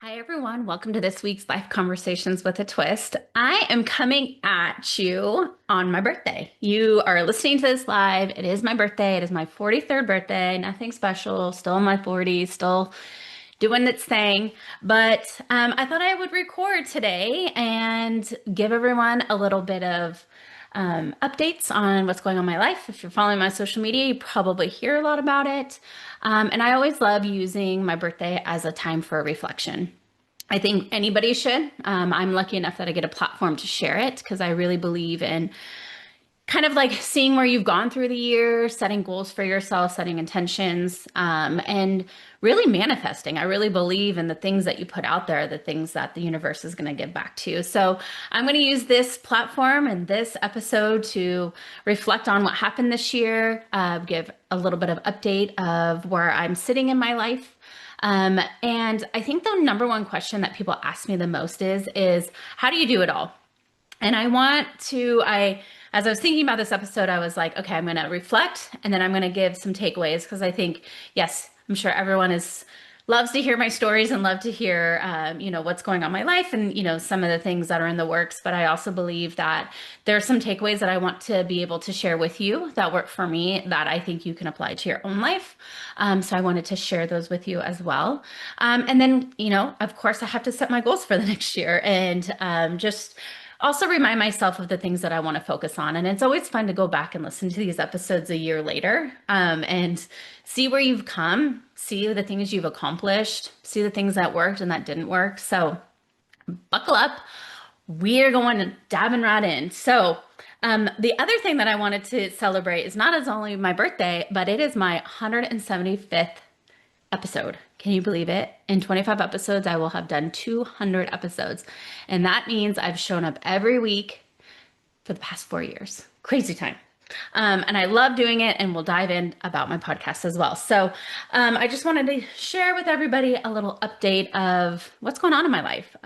Hi, everyone. Welcome to this week's Life Conversations with a Twist. I am coming at you on my birthday. You are listening to this live. It is my birthday. It is my 43rd birthday. Nothing special. Still in my 40s. Still doing its thing. But I thought I would record today and give everyone a little bit of updates on what's going on in my life. If you're following my social media, you probably hear a lot about it. And I always love using my birthday as a time for reflection. I think anybody should. I'm lucky enough that I get a platform to share it because I really believe in kind of like seeing where you've gone through the year, setting goals for yourself, setting intentions, and really manifesting. I really believe in the things that you put out there, the things that the universe is going to give back to you. So I'm going to use this platform and this episode to reflect on what happened this year, give a little bit of update of where I'm sitting in my life. And I think the number one question that people ask me the most is how do you do it all? And as I was thinking about this episode, I was like, okay, I'm going to reflect and then I'm going to give some takeaways because I think, yes, I'm sure everyone loves to hear my stories and love to hear, what's going on in my life and, some of the things that are in the works. But I also believe that there are some takeaways that I want to be able to share with you that work for me that I think you can apply to your own life. So I wanted to share those with you as well. And then, of course, I have to set my goals for the next year and just also remind myself of the things that I want to focus on. And it's always fun to go back and listen to these episodes a year later and see where you've come, see the things you've accomplished, see the things that worked and that didn't work. So buckle up. We're going diving right in. So the other thing that I wanted to celebrate is not as only my birthday, but it is my 175th episode. Can you believe it? In 25 episodes, I will have done 200 episodes. And that means I've shown up every week for the past 4 years. Crazy time. And I love doing it, and we'll dive in about my podcast as well. So I just wanted to share with everybody a little update of what's going on in my life.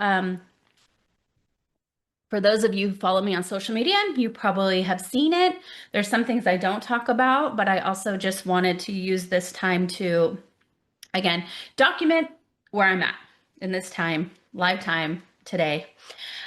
For those of you who follow me on social media, you probably have seen it. There's some things I don't talk about, but I also just wanted to use this time to again, document where I'm at in this time, live time today.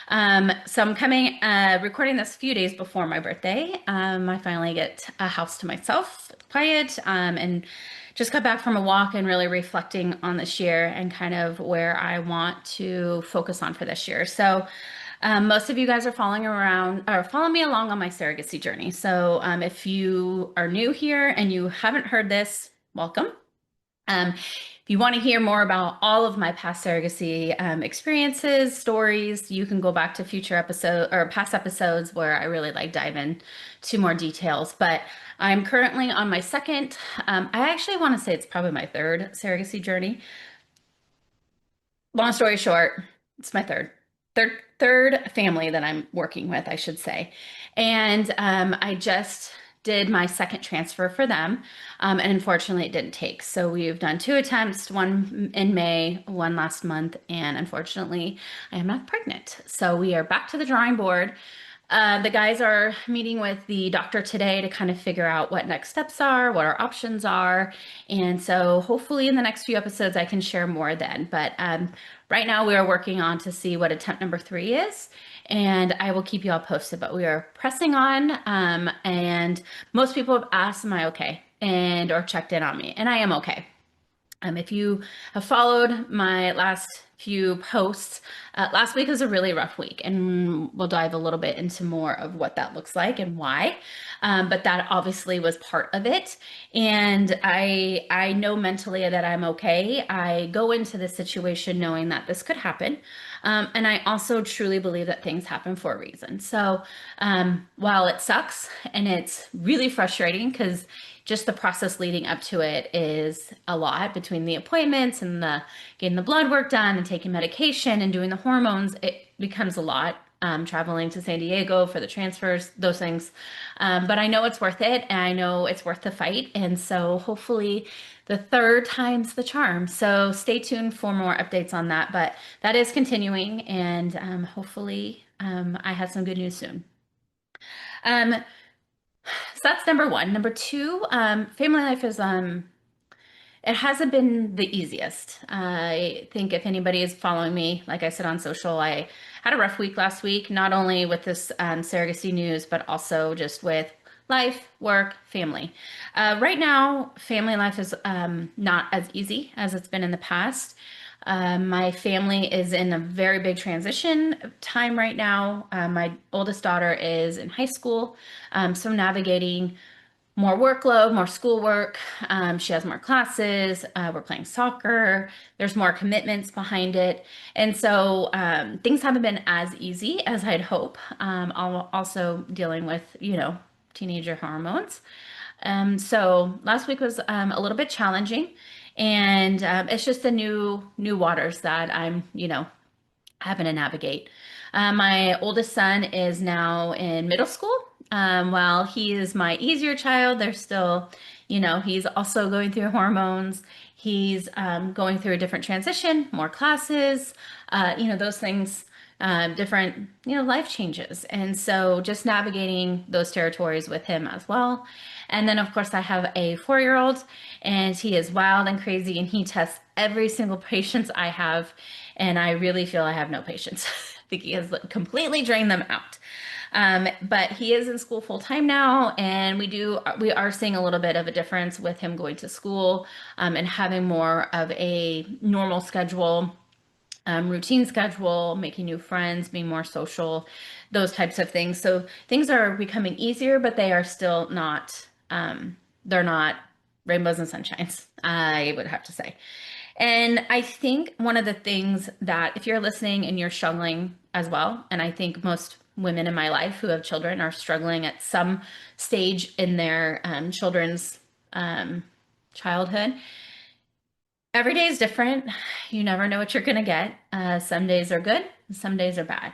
So I'm recording this a few days before my birthday. I finally get a house to myself, quiet, and just got back from a walk and really reflecting on this year and kind of where I want to focus on for this year. So most of you guys are following me along on my surrogacy journey. So if you are new here and you haven't heard this, welcome. If you want to hear more about all of my past surrogacy experiences, stories, you can go back to future episodes or past episodes where I really dive in to more details. But I'm currently on my second, I actually want to say it's probably my third surrogacy journey. Long story short, it's my third family that I'm working with, I should say. And I just did my second transfer for them. And unfortunately, it didn't take. So we've done 2 attempts, one in May, one last month. And unfortunately, I am not pregnant. So we are back to the drawing board. The guys are meeting with the doctor today to kind of figure out what next steps are, what our options are. And so hopefully in the next few episodes, I can share more then. But right now we are working on to see what attempt number 3 is. And I will keep you all posted, but we are pressing on. And most people have asked, am I okay? Or checked in on me. And I am okay. If you have followed my last few posts, last week was a really rough week, and we'll dive a little bit into more of what that looks like and why. But that obviously was part of it. And I know mentally that I'm okay. I go into this situation knowing that this could happen. And I also truly believe that things happen for a reason. So while it sucks and it's really frustrating because just the process leading up to it is a lot between the appointments and getting the blood work done and taking medication and doing the hormones. It becomes a lot. Traveling to San Diego for the transfers, those things. But I know it's worth it and I know it's worth the fight. And so hopefully the third time's the charm. So stay tuned for more updates on that. But that is continuing and hopefully I have some good news soon. So that's number one. Number two, family life is it hasn't been the easiest. I think if anybody is following me, like I said on social, I had a rough week last week, not only with this surrogacy news, but also just with life, work, family. Right now, family life is not as easy as it's been in the past. My family is in a very big transition time right now. My oldest daughter is in high school, so navigating more workload, more schoolwork. She has more classes. We're playing soccer. There's more commitments behind it. And so things haven't been as easy as I'd hope. Also dealing with, teenager hormones. So last week was a little bit challenging. And it's just the new waters that I'm, having to navigate. My oldest son is now in middle school. While he is my easier child, there's still, he's also going through hormones. He's going through a different transition, more classes, those things, different, life changes. And so just navigating those territories with him as well. And then, of course, I have a 4-year-old, and he is wild and crazy, and he tests every single patient I have. And I really feel I have no patience. I think he has completely drained them out. But he is in school full time now, and we are seeing a little bit of a difference with him going to school and having more of a normal schedule, routine schedule, making new friends, being more social, those types of things. So things are becoming easier, but they are still not. They're not rainbows and sunshines, I would have to say. And I think one of the things that if you're listening and you're struggling as well, and I think most women in my life who have children are struggling at some stage in their children's childhood. Every day is different. You never know what you're going to get. Some days are good, some days are bad.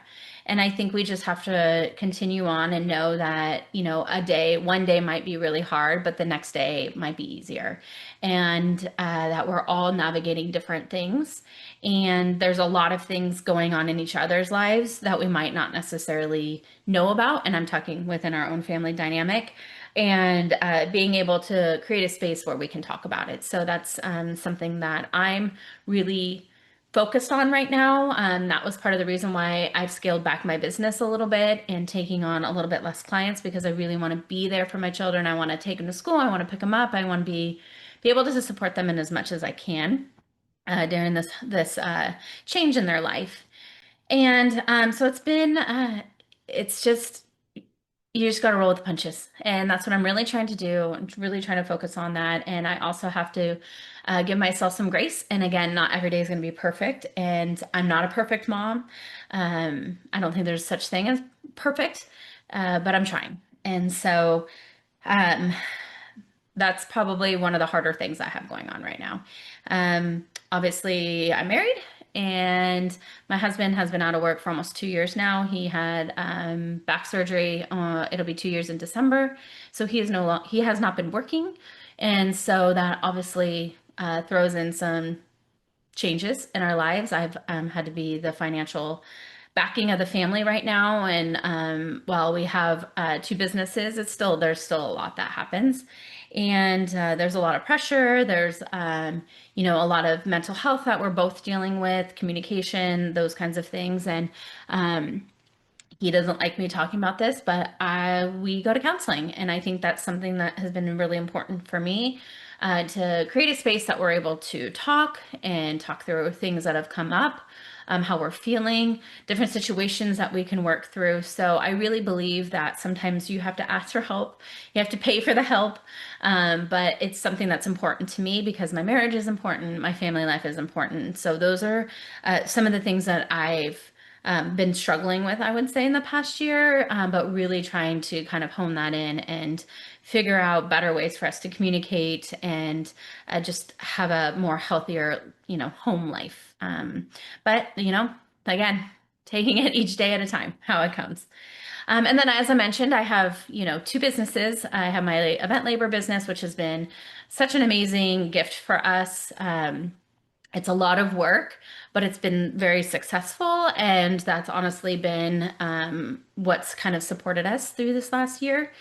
And I think we just have to continue on and know that, one day might be really hard, but the next day might be easier. And that we're all navigating different things. And there's a lot of things going on in each other's lives that we might not necessarily know about. And I'm talking within our own family dynamic, and being able to create a space where we can talk about it. So that's something that I'm really focused on right now. That was part of the reason why I've scaled back my business a little bit and taking on a little bit less clients, because I really want to be there for my children. I want to take them to school. I want to pick them up. I want to be able to support them in as much as I can during this change in their life. And so it's just, you just got to roll with the punches. And that's what I'm really trying to do. I'm really trying to focus on that. And I also have to give myself some grace. And again, not every day is going to be perfect. And I'm not a perfect mom. I don't think there's such thing as perfect, but I'm trying. And so that's probably one of the harder things I have going on right now. Obviously, I'm married, and my husband has been out of work for almost 2 years now. He had back surgery. It'll be 2 years in December. So he has not been working. And so that obviously throws in some changes in our lives. I've had to be the financial backing of the family right now. And while we have two businesses, there's still a lot that happens. And there's a lot of pressure. There's, a lot of mental health that we're both dealing with, communication, those kinds of things. And he doesn't like me talking about this, but we go to counseling. And I think that's something that has been really important for me, to create a space that we're able to talk through things that have come up, how we're feeling, different situations that we can work through. So I really believe that sometimes you have to ask for help. You have to pay for the help. But it's something that's important to me because my marriage is important. My family life is important. So those are some of the things that I've been struggling with, I would say, in the past year, but really trying to kind of hone that in and figure out better ways for us to communicate and just have a more healthier, home life. But, again, taking it each day at a time, how it comes. And then, as I mentioned, I have, two businesses. I have my event labor business, which has been such an amazing gift for us. It's a lot of work, but it's been very successful. And that's honestly been what's kind of supported us through this last year.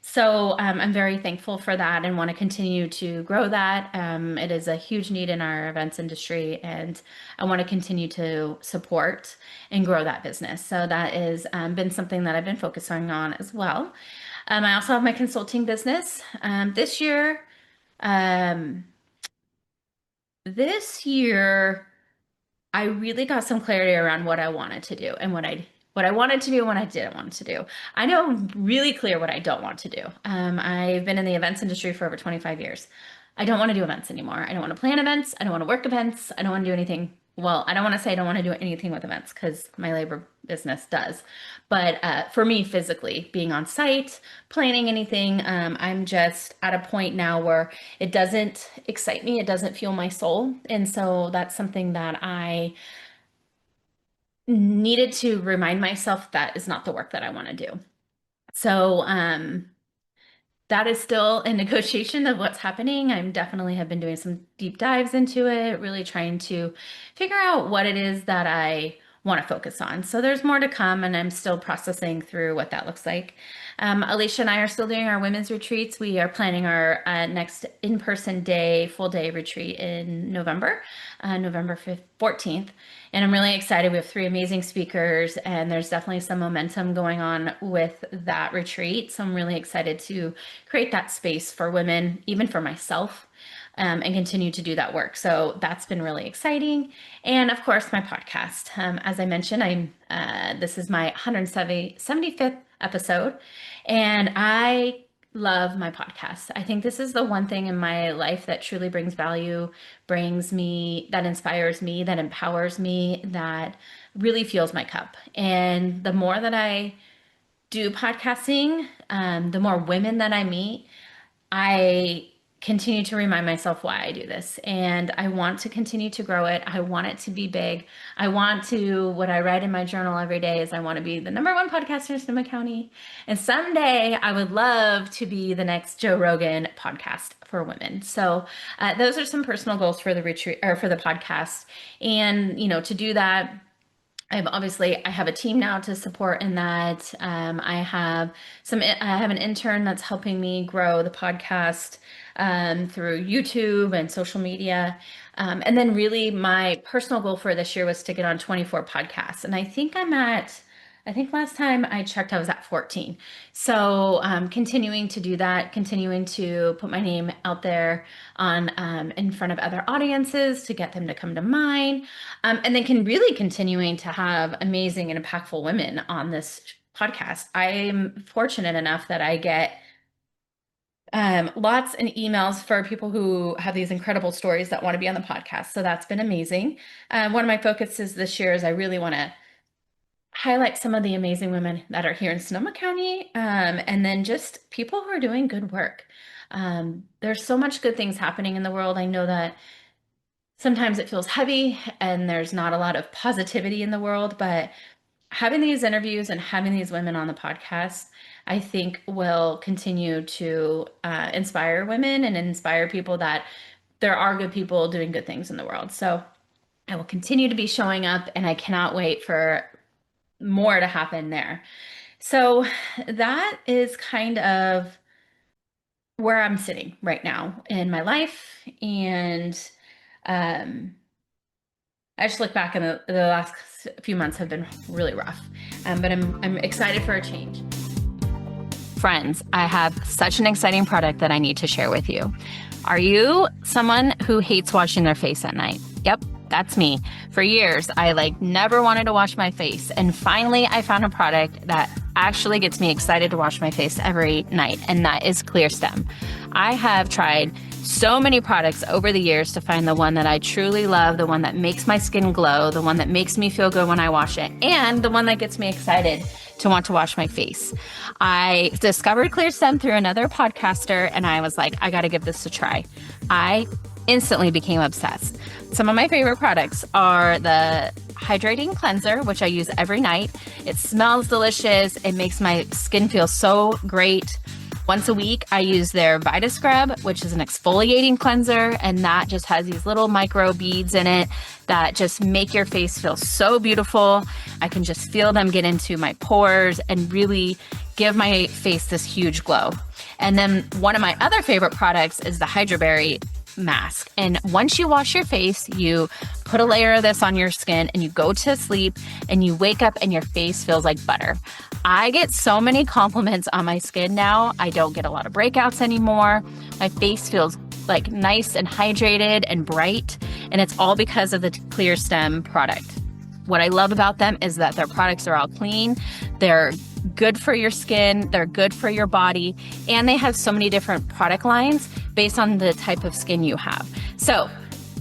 So I'm very thankful for that and want to continue to grow that. It is a huge need in our events industry, and I want to continue to support and grow that business. So that has been something that I've been focusing on as well. I also have my consulting business. Um, this year, I really got some clarity around what I wanted to do and what I wanted to do and what I didn't want to do. I know really clear what I don't want to do. I've been in the events industry for over 25 years. I don't want to do events anymore. I don't want to plan events. I don't want to work events. I don't want to do anything. Well, I don't want to say I don't want to do anything with events because my labor business does. But for me, physically, being on site, planning anything, I'm just at a point now where it doesn't excite me. It doesn't fuel my soul. And so that's something that I needed to remind myself that is not the work that I want to do. So, that is still in negotiation of what's happening. I definitely have been doing some deep dives into it, really trying to figure out what it is that I want to focus on. So there's more to come, and I'm still processing through what that looks like. Alicia and I are still doing our women's retreats. We are planning our next in-person day, full day retreat in November, November 14th. And I'm really excited. We have 3 amazing speakers, and there's definitely some momentum going on with that retreat. So I'm really excited to create that space for women, even for myself, and continue to do that work. So that's been really exciting. And of course, my podcast. As I mentioned, this is my 175th episode, and I love my podcast. I think this is the one thing in my life that truly brings value, that inspires me, that empowers me, that really fuels my cup. And the more that I do podcasting, the more women that I meet, I continue to remind myself why I do this. And I want to continue to grow it. I want it to be big. What I write in my journal every day is I want to be the #1 podcaster in Sonoma County. And someday I would love to be the next Joe Rogan podcast for women. So those are some personal goals for the retreat or for the podcast. And, to do that, I have a team now to support in that. I have an intern that's helping me grow the podcast through YouTube and social media. And then really my personal goal for this year was to get on 24 podcasts. And I think last time I checked, I was at 14. So continuing to do that, continuing to put my name out there in front of other audiences to get them to come to mine. And then continuing to have amazing and impactful women on this podcast. I'm fortunate enough that I get lots of emails for people who have these incredible stories that want to be on the podcast. So that's been amazing. One of my focuses this year is I really want to highlight some of the amazing women that are here in Sonoma County, and then just people who are doing good work. There's so much good things happening in the world. I know that sometimes it feels heavy and there's not a lot of positivity in the world, but having these interviews and having these women on the podcast, I think will continue to inspire women and inspire people that there are good people doing good things in the world. So I will continue to be showing up, and I cannot wait for more to happen there. So that is kind of where I'm sitting right now in my life. And I just look back, and the last few months have been really rough, but I'm excited for a change. Friends, I have such an exciting product that I need to share with you. Are you someone who hates washing their face at night? Yep, that's me. For years, I never wanted to wash my face. And finally, I found a product that actually gets me excited to wash my face every night, and that is Clear Stem. I have tried so many products over the years to find the one that I truly love, the one that makes my skin glow, the one that makes me feel good when I wash it, and the one that gets me excited to want to wash my face. I discovered Clear Stem through another podcaster, and I was like, I got to give this a try. I instantly became obsessed. Some of my favorite products are the hydrating cleanser, which I use every night. It smells delicious. It makes my skin feel so great. Once a week, I use their Vita Scrub, which is an exfoliating cleanser, and that just has these little micro beads in it that just make your face feel so beautiful. I can just feel them get into my pores and really give my face this huge glow. And then one of my other favorite products is the Hydra Berry mask. And once you wash your face, you put a layer of this on your skin and you go to sleep and you wake up and your face feels like butter. I get so many compliments on my skin now. I don't get a lot of breakouts anymore. My face feels like nice and hydrated and bright, and it's all because of the Clear Stem product. What I love about them is that their products are all clean. They're good for your skin, they're good for your body, and they have so many different product lines based on the type of skin you have. So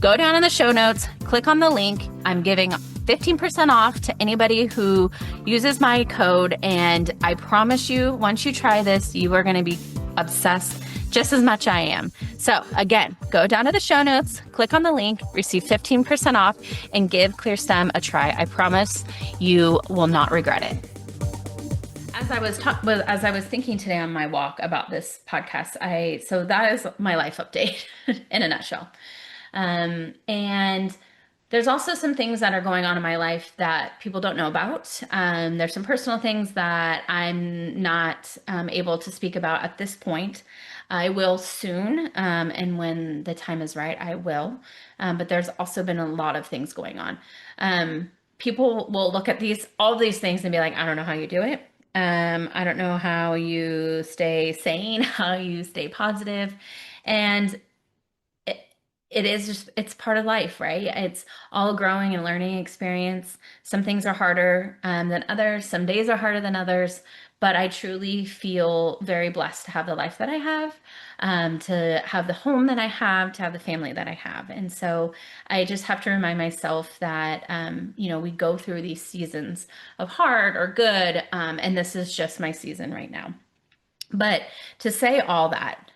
go down in the show notes, click on the link. I'm giving 15% off to anybody who uses my code, and I promise you, once you try this, you are going to be obsessed just as much I am. So again, go down to the show notes, click on the link, receive 15% off, and give Clear Stem a try. I promise you will not regret it. As I was thinking today on my walk about this podcast, so that is my life update in a nutshell. And there's also some things that are going on in my life that people don't know about. There's some personal things that I'm not able to speak about at this point. I will soon, and when the time is right, I will. But there's also been a lot of things going on. People will look at all these things and be like, I don't know how you do it. I don't know how you stay sane, how you stay positive. And it is just, it's part of life, right? It's all growing and learning experience. Some things are harder than others. Some days are harder than others. But I truly feel very blessed to have the life that I have, to have the home that I have, to have the family that I have. And so I just have to remind myself that, we go through these seasons of hard or good, and this is just my season right now. But to say all that,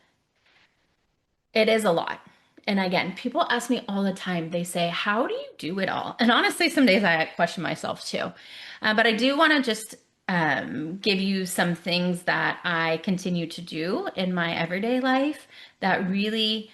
it is a lot. And again, people ask me all the time, they say, how do you do it all? And honestly, some days I question myself too. But I do want to just give you some things that I continue to do in my everyday life that really,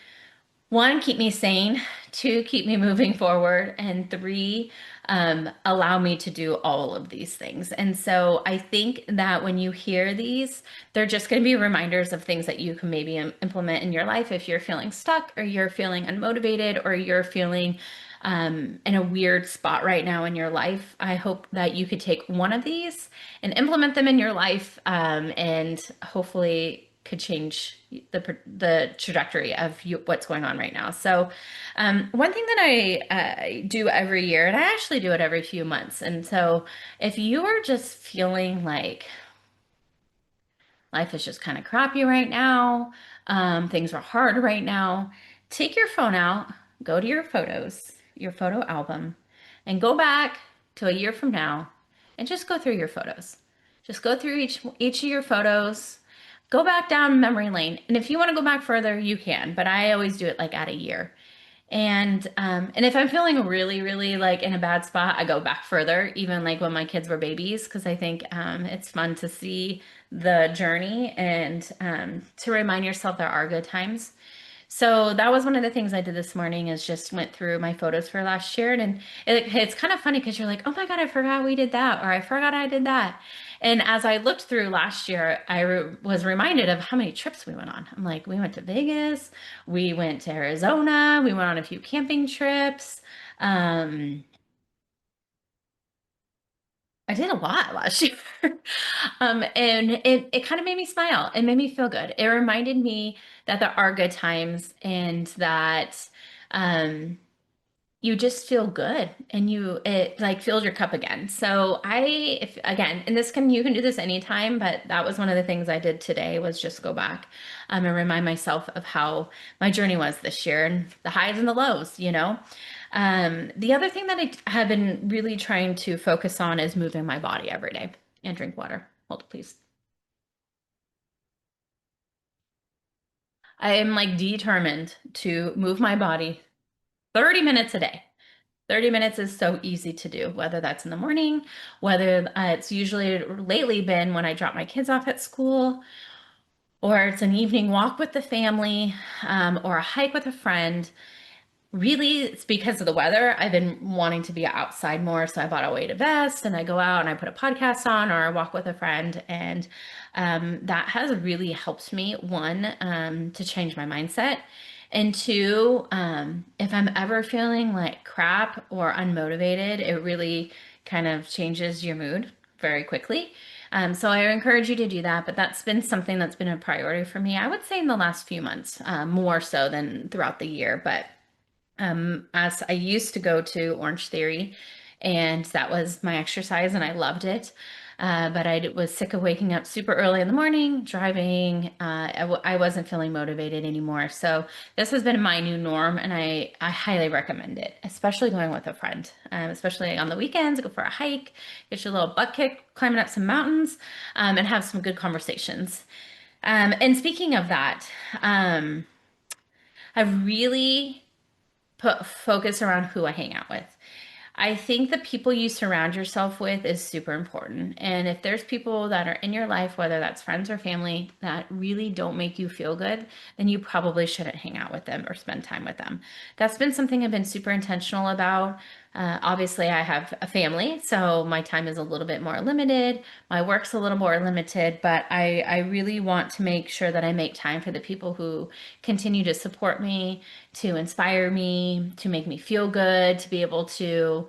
one, keep me sane, two, keep me moving forward, and three, allow me to do all of these things. And so I think that when you hear these, they're just going to be reminders of things that you can maybe implement in your life if you're feeling stuck or you're feeling unmotivated or you're feeling in a weird spot right now in your life. I hope that you could take one of these and implement them in your life, and hopefully could change the trajectory of what's going on right now. So one thing that I do every year, and I actually do it every few months. And so if you are just feeling like life is just kind of crappy right now, things are hard right now, take your phone out, go to your photos, your photo album, and go back to a year from now and just go through your photos. Just go through each of your photos. Go back down memory lane. And if you want to go back further, you can, but I always do it like at a year. And if I'm feeling really, really like in a bad spot, I go back further, even like when my kids were babies, because I think it's fun to see the journey and to remind yourself there are good times. So that was one of the things I did this morning is just went through my photos for last year. And it's kind of funny because you're like, oh my God, I forgot we did that, or I forgot I did that. And as I looked through last year, I was reminded of how many trips we went on. I'm like, we went to Vegas, we went to Arizona, we went on a few camping trips. Um, I did a lot last year. And it kind of made me smile. It made me feel good. It reminded me that there are good times and that um, you just feel good and it like fills your cup again. So if again, and you can do this anytime, but that was one of the things I did today was just go back and remind myself of how my journey was this year and the highs and the lows. The other thing that I have been really trying to focus on is moving my body every day and drink water. Hold it, please. I am like determined to move my body 30 minutes a day. 30 minutes is so easy to do, whether that's in the morning, whether it's usually lately been when I drop my kids off at school, or it's an evening walk with the family, or a hike with a friend. Really, it's because of the weather. I've been wanting to be outside more, so I bought a weighted vest and I go out and I put a podcast on or I walk with a friend, and that has really helped me. One, to change my mindset, and two, if I'm ever feeling like crap or unmotivated, it really kind of changes your mood very quickly. So I encourage you to do that, but that's been something that's been a priority for me, I would say, in the last few months, more so than throughout the year. But as I used to go to Orange Theory, and that was my exercise, and I loved it. But I was sick of waking up super early in the morning, driving. I wasn't feeling motivated anymore. So this has been my new norm, and I highly recommend it, especially going with a friend, especially on the weekends. Go for a hike, get your little butt kick, climbing up some mountains, and have some good conversations. And speaking of that, I've really put focus around who I hang out with. I think the people you surround yourself with is super important. And if there's people that are in your life, whether that's friends or family, that really don't make you feel good, then you probably shouldn't hang out with them or spend time with them. That's been something I've been super intentional about. Obviously, I have a family, so my time is a little bit more limited. My work's a little more limited, but I really want to make sure that I make time for the people who continue to support me, to inspire me, to make me feel good, to be able to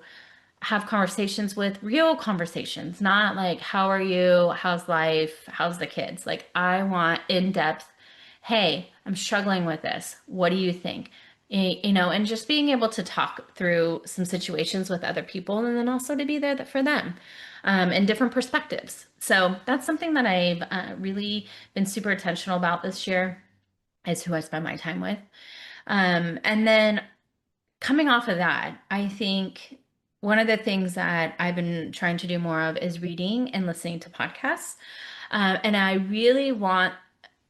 have conversations with, real conversations, not like, how are you? How's life? How's the kids? Like, I want in depth, hey, I'm struggling with this. What do you think? And just being able to talk through some situations with other people, and then also to be there for them, and different perspectives. So that's something that I've really been super intentional about this year, is who I spend my time with. And then coming off of that, I think one of the things that I've been trying to do more of is reading and listening to podcasts. And I really want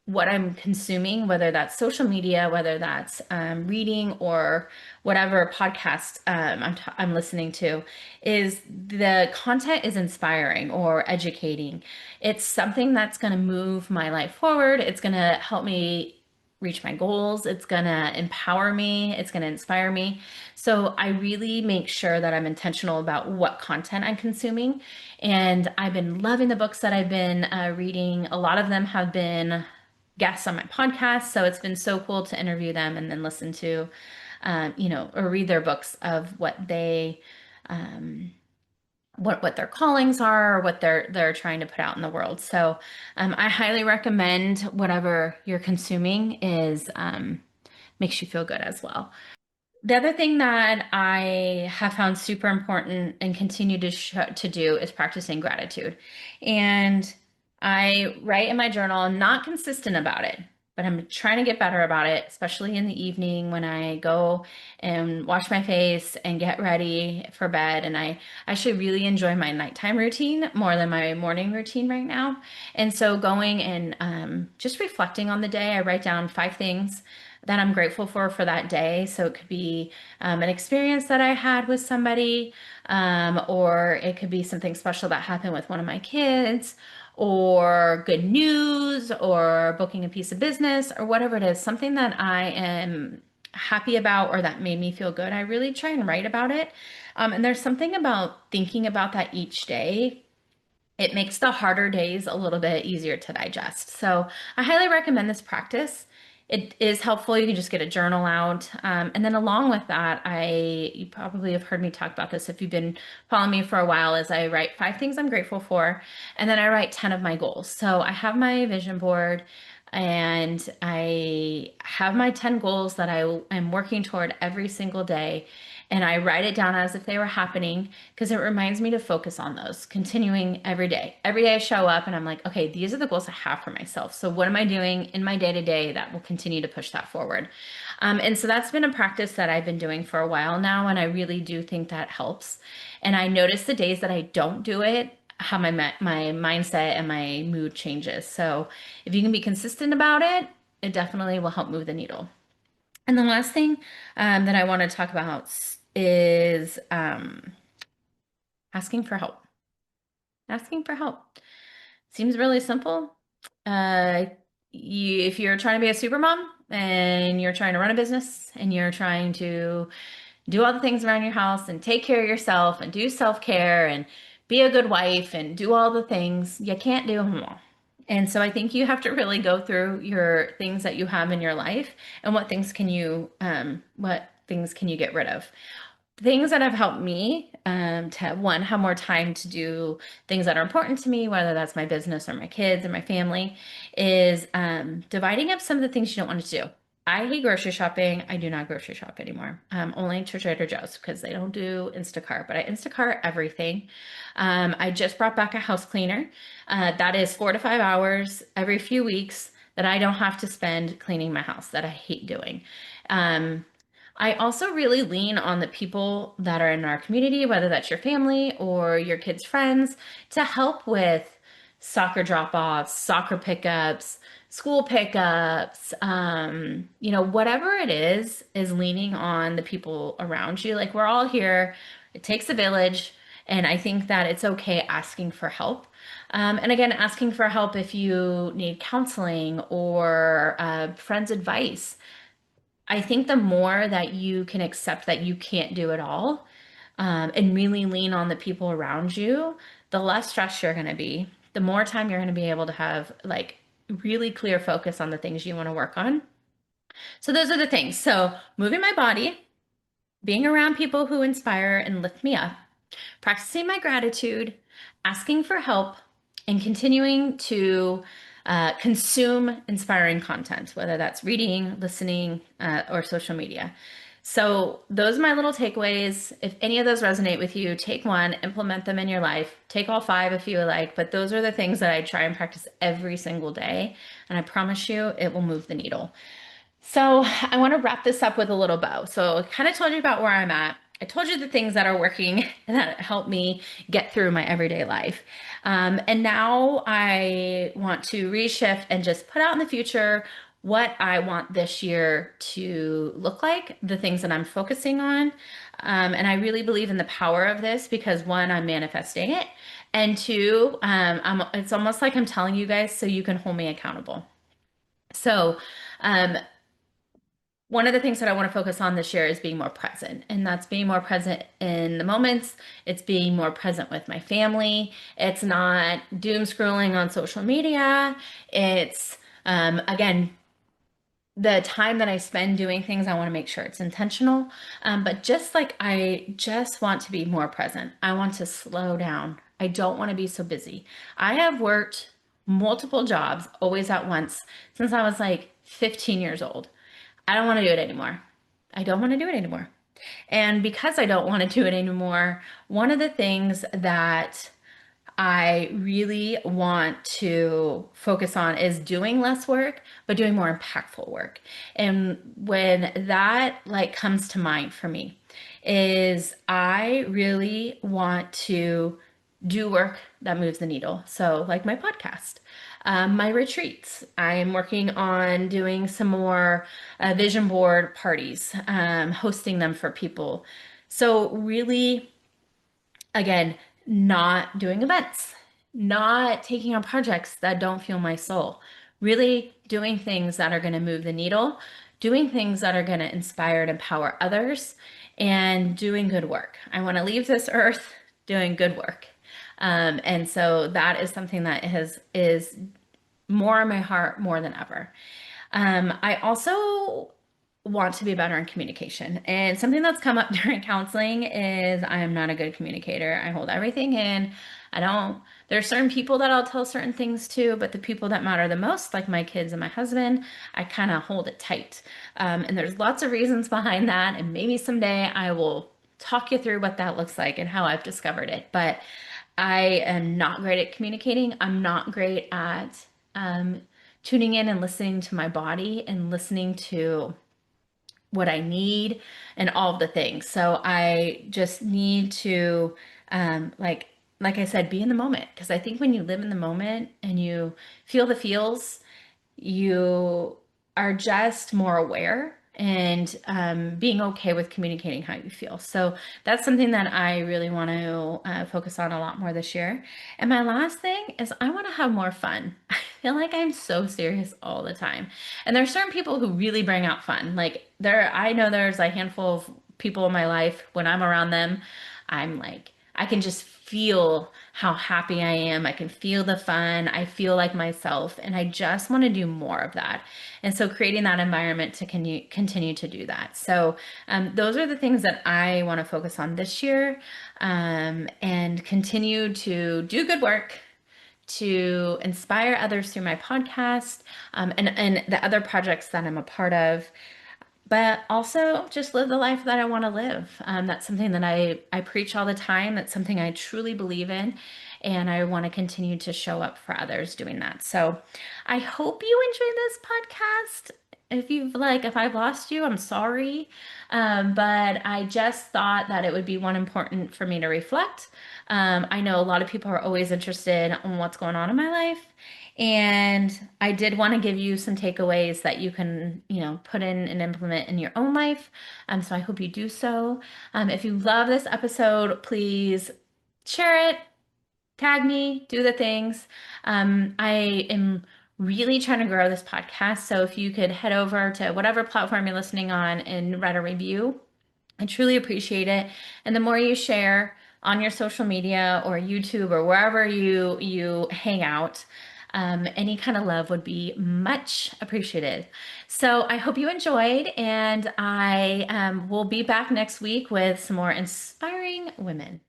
what I'm consuming, whether that's social media, whether that's reading, or whatever podcast I'm listening to, is the content is inspiring or educating. It's something that's going to move my life forward. It's going to help me reach my goals. It's going to empower me. It's going to inspire me. So I really make sure that I'm intentional about what content I'm consuming. And I've been loving the books that I've been reading. A lot of them have been guests on my podcast. So it's been so cool to interview them and then listen to, or read their books of what they, what their callings are, or what they're trying to put out in the world. So I highly recommend whatever you're consuming is makes you feel good as well. The other thing that I have found super important and continue to do is practicing gratitude. And I write in my journal. I'm not consistent about it, but I'm trying to get better about it, especially in the evening when I go and wash my face and get ready for bed. And I actually really enjoy my nighttime routine more than my morning routine right now. And so going and just reflecting on the day, I write down 5 things that I'm grateful for that day. So it could be an experience that I had with somebody, or it could be something special that happened with one of my kids, or good news, or booking a piece of business, or whatever it is, something that I am happy about or that made me feel good. I really try and write about it. And there's something about thinking about that each day. It makes the harder days a little bit easier to digest. So I highly recommend this practice. It is helpful. You can just get a journal out. And then along with that, you probably have heard me talk about this if you've been following me for a while, is I write 5 things I'm grateful for, and then I write 10 of my goals. So I have my vision board, and I have my 10 goals that I am working toward every single day. And I write it down as if they were happening, because it reminds me to focus on those, continuing every day. Every day I show up and I'm like, okay, these are the goals I have for myself. So what am I doing in my day to day that will continue to push that forward? And so that's been a practice that I've been doing for a while now. And I really do think that helps. And I notice the days that I don't do it, how my mindset and my mood changes. So if you can be consistent about it, it definitely will help move the needle. And the last thing that I want to talk about is asking for help. Asking for help seems really simple. if you're trying to be a super mom and you're trying to run a business and you're trying to do all the things around your house and take care of yourself and do self-care and be a good wife and do all the things, you can't do them all. And so I think you have to really go through your things that you have in your life and what things can you get rid of. Things that have helped me to one, have more time to do things that are important to me, whether that's my business or my kids or my family, is dividing up some of the things you don't want to do. I hate grocery shopping. I do not grocery shop anymore. Only to Trader Joe's because they don't do Instacart, but I Instacart everything. I just brought back a house cleaner. That is 4 to 5 hours every few weeks that I don't have to spend cleaning my house that I hate doing. Um, I also really lean on the people that are in our community, whether that's your family or your kids' friends, to help with soccer drop-offs, soccer pickups, school pickups, whatever it is leaning on the people around you. Like we're all here. It takes a village. And I think that it's okay asking for help. And again, asking for help if you need counseling or friends' advice. I think the more that you can accept that you can't do it all, and really lean on the people around you, the less stressed you're going to be, the more time you're going to be able to have like really clear focus on the things you want to work on. So those are the things. So moving my body, being around people who inspire and lift me up, practicing my gratitude, asking for help, and continuing to consume inspiring content, whether that's reading, listening, or social media. So, those are my little takeaways. If any of those resonate with you, take one, implement them in your life. Take all five if you like, but those are the things that I try and practice every single day. And I promise you, it will move the needle. So I want to wrap this up with a little bow. So I kind of told you about where I'm at. I told you the things that are working and that help me get through my everyday life. And now I want to reshift and just put out in the future what I want this year to look like, the things that I'm focusing on. And I really believe in the power of this because one, I'm manifesting it. And two, it's almost like I'm telling you guys so you can hold me accountable. So, um, one of the things that I want to focus on this year is being more present. And that's being more present in the moments. It's being more present with my family. It's not doom scrolling on social media. It's, again, the time that I spend doing things, I want to make sure it's intentional. But just like I just want to be more present, I want to slow down. I don't want to be so busy. I have worked multiple jobs always at once since I was like 15 years old. I don't want to do it anymore. I don't want to do it anymore. And because I don't want to do it anymore, one of the things that I really want to focus on is doing less work, but doing more impactful work. And when that like comes to mind for me, is I really want to do work that moves the needle. So, like my podcast, my retreats. I'm working on doing some more vision board parties, hosting them for people. So, really, again, not doing events, not taking on projects that don't fuel my soul, really doing things that are going to move the needle, doing things that are going to inspire and empower others, and doing good work. I want to leave this earth doing good work. And so that is something that is more in my heart more than ever. I also want to be better in communication. And something that's come up during counseling is I am not a good communicator. I hold everything in. I don't, there's certain people that I'll tell certain things to, but the people that matter the most, like my kids and my husband, I kind of hold it tight. And there's lots of reasons behind that. And maybe someday I will talk you through what that looks like and how I've discovered it. But I am not great at communicating. I'm not great at tuning in and listening to my body and listening to what I need and all of the things. So I just need to like I said, be in the moment because I think when you live in the moment and you feel the feels, you are just more aware and being okay with communicating how you feel. So that's something that I really want to focus on a lot more this year. And my last thing is I want to have more fun. feel like I'm so serious all the time. And there's certain people who really bring out fun. Like I know there's a handful of people in my life when I'm around them, I'm like, I can just feel how happy I am. I can feel the fun. I feel like myself, and I just want to do more of that. And so creating that environment to continue to do that. So those are the things that I want to focus on this year, and continue to do good work, to inspire others through my podcast, and the other projects that I'm a part of, but also just live the life that I want to live. That's something that I preach all the time. That's something I truly believe in. And I want to continue to show up for others doing that. So I hope you enjoy this podcast. If I've lost you, I'm sorry. But I just thought that it would be one important for me to reflect. I know a lot of people are always interested in what's going on in my life. And I did want to give you some takeaways that you can, put in and implement in your own life. So I hope you do so. If you love this episode, please share it, tag me, do the things. I am really trying to grow this podcast. So if you could head over to whatever platform you're listening on and write a review, I truly appreciate it. And the more you share on your social media or YouTube or wherever you hang out, any kind of love would be much appreciated. So I hope you enjoyed, and I will be back next week with some more inspiring women.